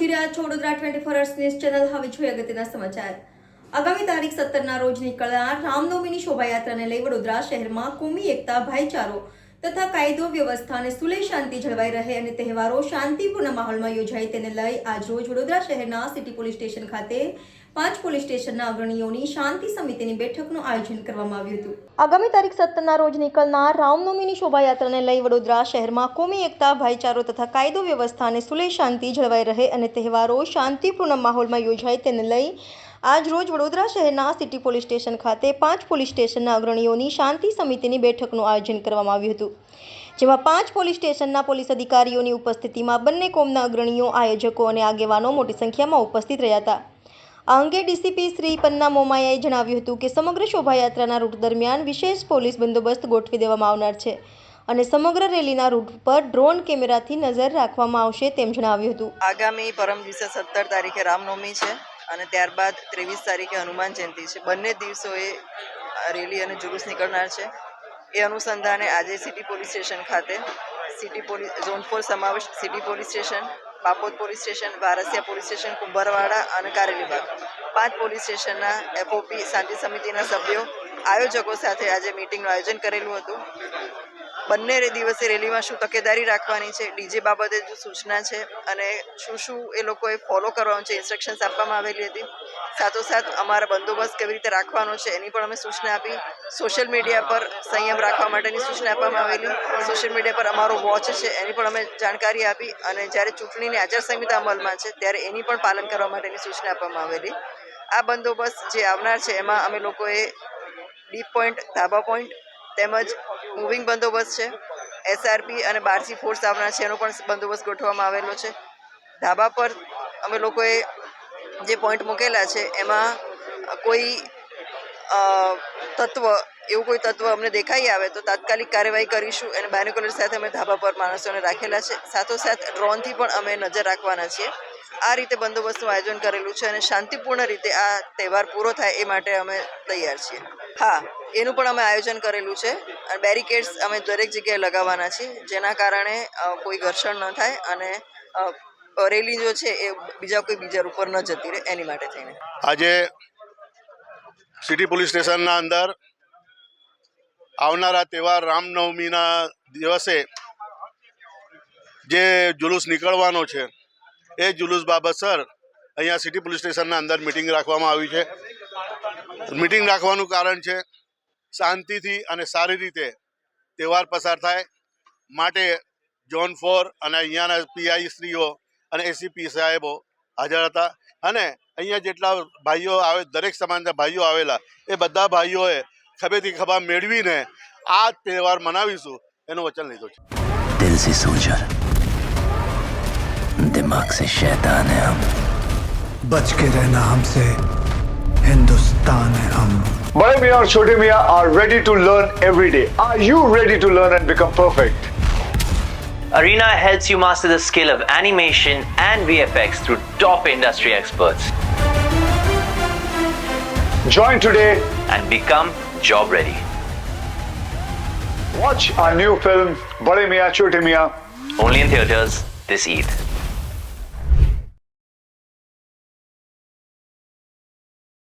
જોઈ રહ્યા છો વડોદરા 24 અવર્સ ન્યૂઝ ચેનલ. હવે જોઈએ અગત્યના સમાચાર. આગામી તારીખ 17ના રોજ નીકળનાર રામનવમીની શોભાયાત્રાને લઈ વડોદરા શહેરમાં કોમી એકતા, ભાઈચારો તથા કાયદો વ્યવસ્થા અને સુલેહ શાંતિ જળવાઈ રહે અને તહેવારો શાંતિપૂર્ણ માહોલમાં યોજાય તેને લઈ આજ રોજ વડોદરા શહેરના સિટી પોલીસ સ્ટેશન ખાતે 5 પોલીસ સ્ટેશનના અગ્રણીઓની શાંતિ સમિતિની બેઠકનું આયોજન કરવામાં આવ્યું હતું. આગામી તારીખ 17ના રોજ નીકળનાર રામનવમીની શોભાયાત્રાને લઈ વડોદરા શહેરમાં કોમી એકતા, ભાઈચારો તથા કાયદો વ્યવસ્થા અને સુલેહ શાંતિ જળવાઈ રહે અને તહેવારો શાંતિપૂર્ણ માહોલમાં યોજાય તેને લઈ આજ રોજ વડોદરા શહેરના સિટી પોલીસ સ્ટેશન ખાતે 5 પોલીસ સ્ટેશનના અગ્રણીઓની શાંતિ સમિતિની બેઠકનું આયોજન કરવામાં આવ્યું હતું. જેમાં 5 પોલીસ સ્ટેશનના પોલીસ અધિકારીઓની ઉપસ્થિતિમાં બંને કોમના અગ્રણીઓ, આયોજકો અને આગેવાનો મોટી સંખ્યામાં ઉપસ્થિત રહ્યા હતા. આ અંગે ડીસીપી શ્રી પન્ના મોમાયાએ જણાવ્યું હતું કે સમગ્ર શોભાયાત્રાના રૂટ દરમિયાન વિશેષ પોલીસ બંદોબસ્ત ગોઠવી દેવામાં આવનાર છે અને સમગ્ર રેલીના રૂટ પર ડ્રોન કેમેરાથી નજર રાખવામાં આવશે તેમ જણાવ્યું હતું. આગામી પરમ દિવસે 17 તારીખે રામનવમી છે અને ત્યારબાદ 23 તારીખે હનુમાન જયંતિ છે. બંને દિવસોએ રેલી અને જુલુસ નીકળનાર છે. એ અનુસંધાને આજે સિટી પોલીસ સ્ટેશન ખાતે સિટી પોલીસ ઝોન 4 સમાવેશ city police station, Bapod police station, Varasiya police station, Kumbharwada અને કારેલીબાગ 5 પોલીસ સ્ટેશનના એફઓપી શાંતિ સમિતિના સભ્યો, આયોજકો સાથે આજે મિટિંગનું આયોજન કરેલું હતું. બંને દિવસે રેલીમાં શું તકેદારી રાખવાની છે, ડીજે બાબતે શું સૂચના છે અને શું એ લોકોએ ફોલો કરવાનું છે, ઇન્સ્ટ્રક્શન્સ આપવામાં આવેલી હતી. સાથોસાથ અમારા બંદોબસ્ત કેવી રીતે રાખવાનો છે એની પણ અમે સૂચના આપી. સોશિયલ મીડિયા પર સંયમ રાખવા માટેની સૂચના આપવામાં આવેલી. સોશિયલ મીડિયા પર અમારો વોચ છે એની પણ અમે જાણકારી આપી અને જ્યારે ચૂંટણીની આચારસંહિતા અમલમાં છે ત્યારે એની પણ પાલન કરવા માટેની સૂચના આપવામાં આવેલી. આ બંદોબસ્ત જે આવનાર છે એમાં અમે લોકોએ ડીપ પોઈન્ટ, ધાબા પોઈન્ટ તેમજ મૂવિંગ બંદોબસ્ત છે, એસઆરપી અને બહારથી ફોર્સ આવનાર છે એનો પણ બંદોબસ્ત ગોઠવવામાં આવેલો છે. ધાબા પર અમે લોકોએ જે પોઈન્ટ મૂકેલા છે એમાં કોઈ એવું કોઈ તત્વ અમને દેખાઈ આવે તો તાત્કાલિક કાર્યવાહી કરીશું અને બાયનોક્યુલર સાથે અમે ધાબા પર માણસોને રાખેલા છે. સાથોસાથ ડ્રોનથી પણ અમે નજર રાખવાના છીએ. આ રીતે બંદોબસ્તનું આયોજન કરેલું છે અને શાંતિપૂર્ણ રીતે આ તહેવાર પૂરો થાય એ માટે અમે તૈયાર છીએ. હા, એનું પણ અમે આયોજન કરેલું છે અને બેરિકેડ્સ અમે દરેક જગ્યાએ લગાવવાના છીએ જેના કારણે કોઈ ઘર્ષણ ન થાય અને રેલી જો છે એ બીજા ઉપર ન જતી રહે એની માટે થઈને આજે સિટી પોલીસ સ્ટેશનના અંદર આવનારા તહેવાર રામનવમીના દિવસે જે જુલુસ નીકળવાનો છે એ જુલુસ બાબતસર અહીંયા સિટી પોલીસ સ્ટેશનના અંદર મિટિંગ રાખવામાં આવી છે. મિટિંગ રાખવાનું કારણ છે શાંતિથી અને સારી રીતે તહેવાર પસાર થાય માટે ઝોન 4 અને અહીંયાના પીઆઈ શ્રીઓ અને એસીપી સાહેબો હાજર હતા અને અહીંયા જેટલા ભાઈઓ આવે, દરેક સમાજના ભાઈઓ આવેલા એ બધા ભાઈઓએ ખભેથી ખભા મેળવીને આ તહેવાર મનાવીશું એનું વચન લીધું છે. दिल से सोल्जर, दिमाग से शैतान है हम. बच के रहना हमसे, हिंदुस्तान है हम. Bade Mian और Chote Mian are ready to learn every day. Are you ready to learn and become perfect? Arena helps you master the skill of animation and VFX through top industry experts. Join today. And become job ready. Watch our new film Bade Mian Chote Mian. Only in theaters this Eid.